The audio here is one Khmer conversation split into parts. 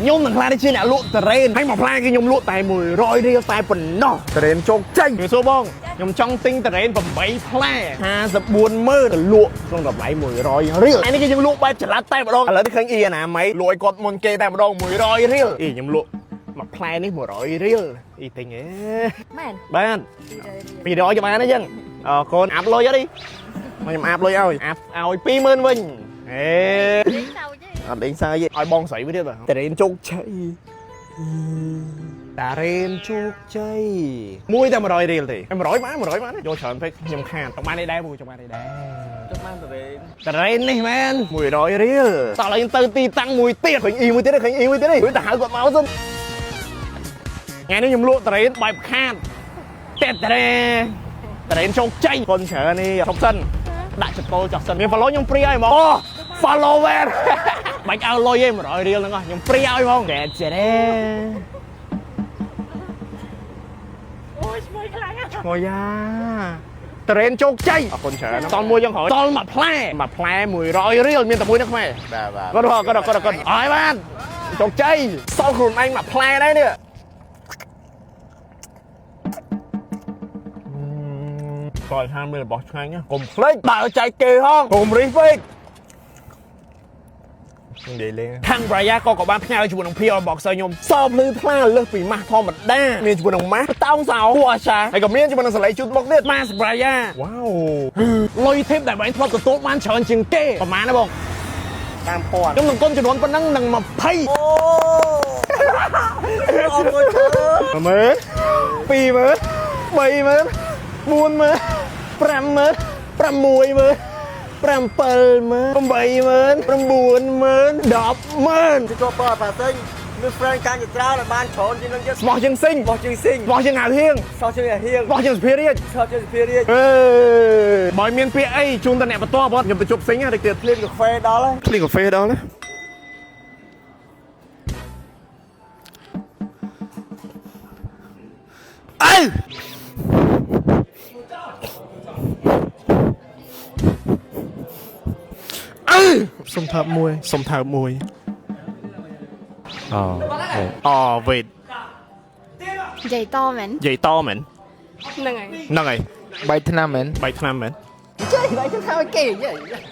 ខ្ញុំនឹងខ្លាចជាអ្នកលក់តរ៉េនហើយមកផ្លែគឺខ្ញុំលក់តែ100រៀលតែប៉ុណ្ណោះតរ៉េនជោគជ័យគឺសួរបងខ្ញុំចង់ទិញតរ៉េន8ផ្លែ540000ទៅលក់ក្នុងតម្លៃ100រៀលហើយនេះគឺខ្ញុំលក់បែបចល័តតែម្ដងឥឡូវនេះឃើញអ៊ីណាម៉ៃលក់ឲ្យគាត់មុនគេតែម្ដង100រៀលអ៊ីខ្ញុំលក់មកផ្លែនេះ100រៀលអ៊ីទិញហ៎បាន200ក៏បានដែរចឹងកូនអាប់លុយអត់ឌីខ្ញុំអាប់លុយឲ្យអាប់ឲ្យ20000វិញហេអត់ដេញសើយឲ្យបងស្រីវិញទៀតបាទតារ៉េនជោគជ័យតារ៉េនជោគជ័យមួយតែ100រៀលទេ100បានយកច្រើនពេកខ្ញុំខាតចង់បាននេះដែរមួយចង់បាននេះដែរចង់បានតារ៉េននេះមែន100រៀលតោះឥឡូវយើងទៅទីតាំងមួយទៀតឃើញអ៊ីមួយទៀតឃើញអ៊ីមួយទៀតនេះទៅហៅគាត់មកសិនថ្ងៃនេះខ្ញុំលក់តារ៉េនបែបខាតតែតារ៉េនជោគជ័យកូនច្រើននេះឈប់សិនដាក់ចកលចោះសិនមាន follow ខ្ញុំព្រីឲ្យហ្មង follower បាច់ឲ្យលុយឯង100រៀលហ្នឹងខ្ញុំព្រីឲ្យហ្មងកែចេះទេអូយស្មៃខ្លាំងឈ្ងុយយ៉ាត្រេនជោគជ័យអរគុណច្រើនតមួយយ៉ាងក្រោយតមួយផ្លែ100រៀលមានតែមួយនៅខ្មែរបាទគាត់អើយបានជោគជ័យសល់ខ្លួនឯងមួយផ្លែដែរនេះគាត់ហាមមានរបស់ឆ្ងាញ់ណាកុំភ្លេចដាក់ឲ្យចែកគេហងកុំរិះពេកនិយាយលេងខាងប្រយ៉ាក៏បានផ្ញើជាមួយនឹង PR Boxer ខ្ញុំសោបលឺថ្លាលើសពីម៉ាស់ធម្មតាមានជាមួយនឹងម៉ាស់តោងសោគួរអាសាហើយក៏មានជាមួយនឹងសលេជូតមកទៀតម៉ាស់ប្រយ៉ាវ៉ាវលុយធីបដែលបងធ្លាប់ទទួលបានច្រើនជាងគេប្រហែលណាបង5000ខ្ញុំនឹងគុំចំនួនប៉ុណ្ណឹងនឹង20អូអរគុណ10000 20000 30000 40000 50000 60000 70000 80000 90000 100000 110000 120000 130000 140000 150000 160000 170000 180000 190000 200000 210000 220000 230000 240000 250000 260000 270000 280000 290000 300000 310000 320000 330000 340000 350000 360000 37000000 380000 390000 400000 410000 420000 430000 440000 450000 460000 470000 480000 490000 500000 510000 520000 530000 540000 550000 560000 570000 580000 590000 600000 610000 620000 630000 640000 650000 660000 670000 680000 690000 700000 ជាប់ប៉ាទិញមានហ្វ្រេនកាន់ច្រើនឲ្យបានច្រើនជាងនឹងទៀតស្មោះជាងស៊ីងស្មោះជាងស៊ីងស្មោះជាងអាវហៀងស្មោះជាងអាវហៀងស្មោះជាងសុភារាជស្មោះជាងសុភារាជបើមានពាក្យអីជូនតអ្នកបន្ទាប់បងខ្ញុំទៅជប់ស៊ីងតែទៀតឃ្លៀនកាហ្វេដល់ហើយឃ្លៀនកាហ្វេដល់ហើយអើសុំថើបមួយអូវេតនិយាយតមែនហ្នឹងហើយ3ឆ្នាំមែនចេះតែថាឲ្យគេ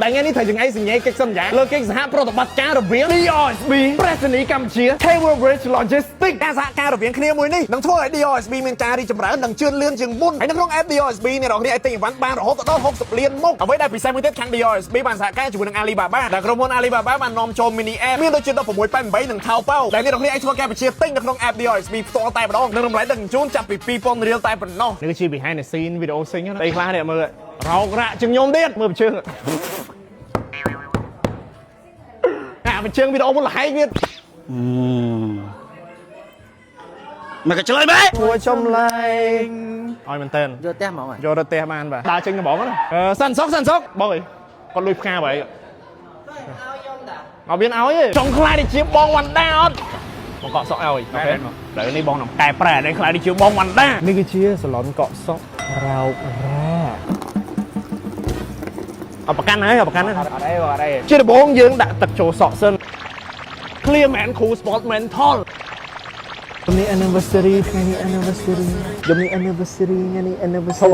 តែថ្ងៃនេះត្រូវចង្អេសញ្ញេកិច្ចសន្យាលើកិច្ចសហប្រតិបត្តិការរវាង DRSB ប្រេសនីកម្ពុជា Cable Bridge Logistics ការសហការរវាងគ្នាមួយនេះនឹងធ្វើឲ្យ DRSB មានការរីកចម្រើននិងជឿនលឿនជាងមុនហើយនៅក្នុង app DRSB អ្នកនរគ្នាអាចទិញអីវ៉ាន់បានរហូតដល់60លានមុខអ្វីដែលពិសេសមួយទៀតខាង DRSB បានសហការជាមួយនឹង Alibaba ដែលក្រុមហ៊ុន Alibaba បាននាំចូល mini app មានដូចជា1688និង Taobao ដែលអ្នកនរគ្នាអាចធ្វើការបញ្ជាទិញនៅក្នុង app DRSB ផ្ទាល់តែម្ដងនិងតម្លៃដឹកជញ្ជូនចាប់ពី2000រៀលតែប៉ុណ្ណោះនេះគឺជា behind the scene video sync ណាអីខ្លះនេះមើលរោគរាក់ជាងខ្ញុំទៀតមើលជើងអាជើងវីដេអូមុនលហែកទៀតមកក៏ឆ្លើយបែមួយចំឡែងឲ្យមែនតើយកផ្ទះហ្មងយកទៅផ្ទះបានបាទដើរចេញទៅបងណាសិនសុកបងអើយគាត់លុយផ្កាបើឲ្យខ្ញុំតាអត់មានឲ្យទេចង់ខ្លាចទៅជាបងវ៉ាន់ដាអត់បងកក់សុកឲ្យអូខេដល់នេះបងនឹងកែប្រែនេះខ្លាចទៅជាបងវ៉ាន់ដានេះគឺជាសាឡុនកក់សុករោករ៉ាអបប្រកាន់ហើយអត់អីជាដំបូងយើងដាក់ទឹកចូលសក់សិន Clear Man Cool Sport Menthol ខ្ញុំនេះ anniversary ថ្ងៃនេះ anniversary ខ្ញុំនេះ anniversary ថ្ងៃនេះ anniversary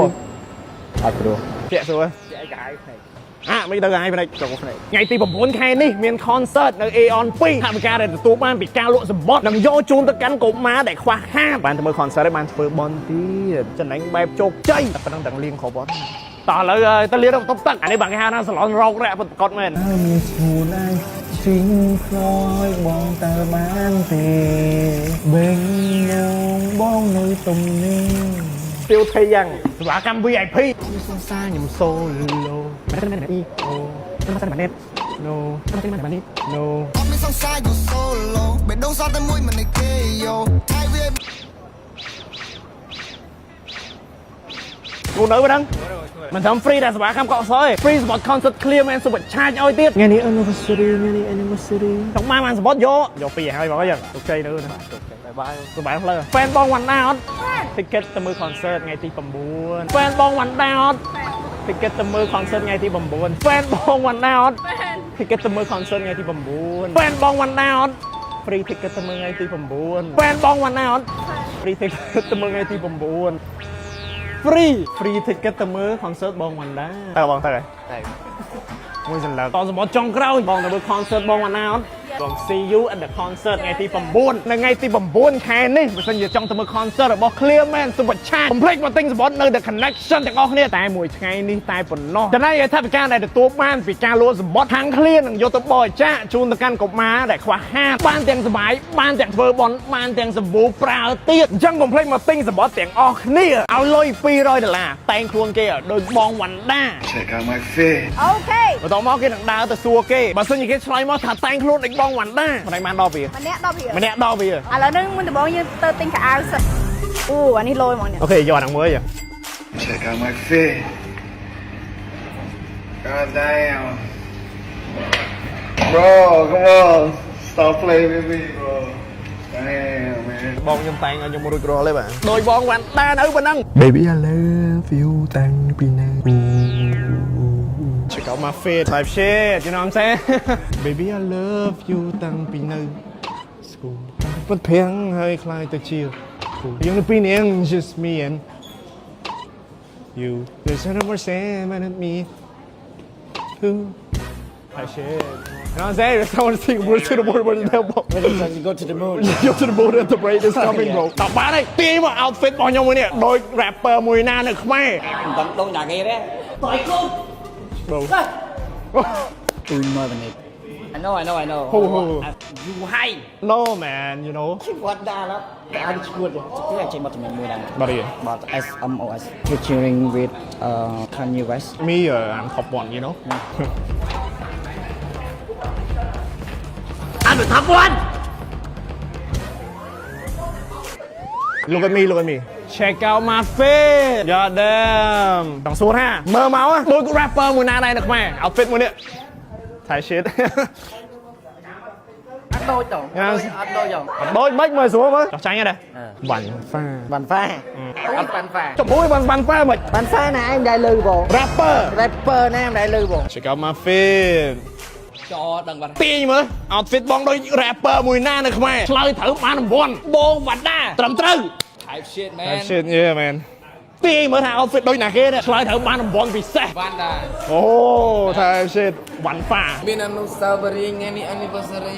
អត់ព្រោះពាក់សួរពាក់អីកាយភ្នែកមិនដឹងហើយភ្នែកចូលភ្នែកថ្ងៃទី9ខែនេះមាន concert នៅ Aeon 2ថវិកាដែលទទួលបានពីការលក់សម្បត្តិនិងយកជូនទៅកាន់កុមារដែលខ្វះខាតបានទៅមើល concert ហើយបានធ្វើបន់ទៀតចំណេញបែបជោគជ័យតែប៉ុណ្្នឹងទាំងលៀងគ្រប់អត់តោះឥឡូវទៅលានបន្ទប់ទឹកអានេះបងគេហៅថាសាឡនរោគរាក់ពិតប្រាកដមែនមានឈ្មោះណាជីងខ្លោយបងតើបានទេបេងងបងនៅទំនេះស្ទាវថៃយ៉ាងសេវាកម្ម VIP ខ្ញុំសង្សារខ្ញុំសូឡូមិនអីអូមិនតែម៉ាណេត no មិនតែម៉ាណេត no អត់មានសង្សារយូសូឡូបេះដូងសតតែមួយមិនគេយោថៃវាគូនៅហ្នឹងមិនធំ free តែសេវាកម្មកក់សយ free សម្បត្តិ concert clear man សុបឆាចឲ្យទៀតថ្ងៃនេះ anniversary ចង់បានសម្បត្តិយកពីឲ្យបងយ៉ាងជោគជ័យទៅណាជោគជ័យបាយសុបាយផ្លូវ fan បងវ៉ាន់ដាអត់ ticket ទៅមើល concert ថ្ងៃទី9 fan បងវ៉ាន់ដាអត់ ticket ទៅមើល concert ថ្ងៃទី9 fan បងវ៉ាន់ដាអត់ ticket ទៅមើល concert ថ្ងៃទី9 fan បងវ៉ាន់ដាអត់ free ticket ទៅមើលថ្ងៃទី9 fan បងវណ្ណាអត់ free ticket ទៅមើលថ្ងៃទី9 free ticket ទៅមើល concert បងវណ្ណាតើបងទៅហើយមួយសន្លឹកតសម្បត្តិចុងក្រោយបងទៅមើល concert បងវណ្ណាអត់បង see you at the concert ថ្ងៃទី9នៅថ្ងៃទី9ខែនេះបើសិនជាចង់ទៅមើល concert របស់ Clear Man សុបឆាត complete មកទិញសម្បត្តិនៅ The Connection ទាំងអស់គ្នាតែមួយថ្ងៃនេះតែប៉ុណ្ណោះចំណែកឯថវិកាដែលទទួលបានពីការលក់សម្បត្តិខាង Clear នឹងយកទៅបរិច្ចាគជូនទៅកាន់កុមារដែលខ្វះខាតបានទាំងសប្បាយបានទាំងធ្វើបុណ្យបានទាំងសម្បូរប្រើទៀតអញ្ចឹង complete មកទិញសម្បត្តិទាំងអស់គ្នាឲ្យលុយ$200តែងខ្លួនគេដោយបងវណ្ណា Check out my fit. អូខេ បន្ទាប់មកគេនឹងដើរទៅសួរគេបើសិនជាគេឆ្លើយមកថាតែងខ្លួនដូចបងវណ្ណាមិនបានដល់វា ម្នាក់ដល់វា ម្នាក់ដល់វា ឥឡូវហ្នឹងមុនដំបូងយើងទៅទិញខោអាវសិនអូអានេះលយហ្មងនេះ អូខេយកអាហ្នឹងមើល Check out my fit. God damn. Bro, come on. Stop playing with me, bro. Damn, man. បងខ្ញុំតែងឲ្យខ្ញុំរួចរាល់ទេបាទដោយបងវណ្ណានៅប៉ុណ្ណឹង Baby I love you តាំងពីនៅ Check out my fit type shit you know what I'm saying Baby I love you តាំងពីនៅ school ពិតព្រៀងហើយខ្លាយទៅជាយើងនៅពីរនាក់ just me and you there's another same and me who type shit you know what I'm saying I want to sing word to the moon word to the devil You go to the moon. Go to the moon and the break is coming bro តោះបានហើយទីមក outfit របស់ខ្ញុំមួយនេះដូច rapper មួយណានៅខ្មែរ Don't don't nhà ghê đấy. Tội luôn. bro Tôi mơ bên này. I know. Who? You hay. no man you know What da lắm. I'm good. This là trên mặt mình mua đằng. But yeah. But SMOS featuring with Kanye West. Me, I'm top one, you know. I'm the top one. Look at me. Check out my face. God damn. ต้องសួរថាមើលមកដូច rapper មួយណាដែរនៅខ្មែរ outfit មួយនេះ Thai shit. Ăn đôi đâu. Dạ. Ăn đôi đâu. អត់ដូចមិនមើលស្រួលមើលចោះចាញ់ទេវ៉ាន់ហ្វា Bàn pha. Ăn bàn pha. ចុះមួយវ៉ាន់ហ្វាមិន Bàn pha này em đại lư bộ. rapper Rapper này em đại lư bộ. check out my face Cho đằng bàn. ទាញមើល outfit បងដូច rapper មួយណានៅខ្មែរឆ្លើយត្រូវបានរង្វាន់បងវណ្ណាត្រឹមត្រូវ Type shit That man. shit yeah man ទាញមើលថា outfit ដូចណាគេនេះឆ្លើយត្រូវបានរង្វាន់ពិសេស Vanda. អូថា shit វ៉ាន់ហ្វា Bên anniversary ngày này anniversary.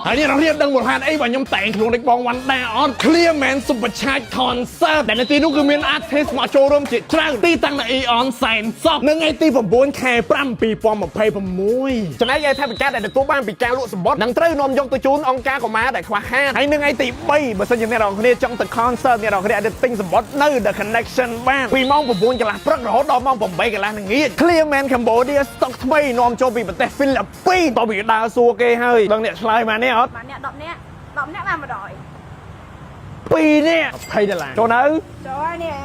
ហើយនេះเราដឹងមូលហេតុអីបើខ្ញុំតែងខ្លួនដូចបងវណ្ណាអត់ Clear Man Super Charge Concert ដែលនៅទីនោះគឺមាន artist មកចូលរួមជាច្រើនទីតាំងនៅ Eon Science Shop នៅថ្ងៃទី9ខែ5 2026ចំណែកឯថវិកាដែលទទួលបានពីការលក់សម្បត្តិនឹងត្រូវនាំយកទៅជូនអង្គការកុមារដែលខ្វះខាតហើយនៅថ្ងៃទី3បើសិនជាអ្នកនរគ្នាចង់ទៅ concert អ្នកនរគ្នាអាចទិញសម្បត្តិនៅ The Connection បានពីម៉ោង9កន្លះព្រឹករហូតដល់ម៉ោង8កន្លះល្ងាច Clear Man Cambodia ស្តុកថ្មីនាំចូលពីប្រទេសហ្វីលីពីនតោះវាដើរសួរគេហើយដឹងអ្នកឆ្លើយមកនេះអត់ បានអ្នក10នាក់បាន100 2នាក់$20ចូលនៅ ចូលហើយនេះ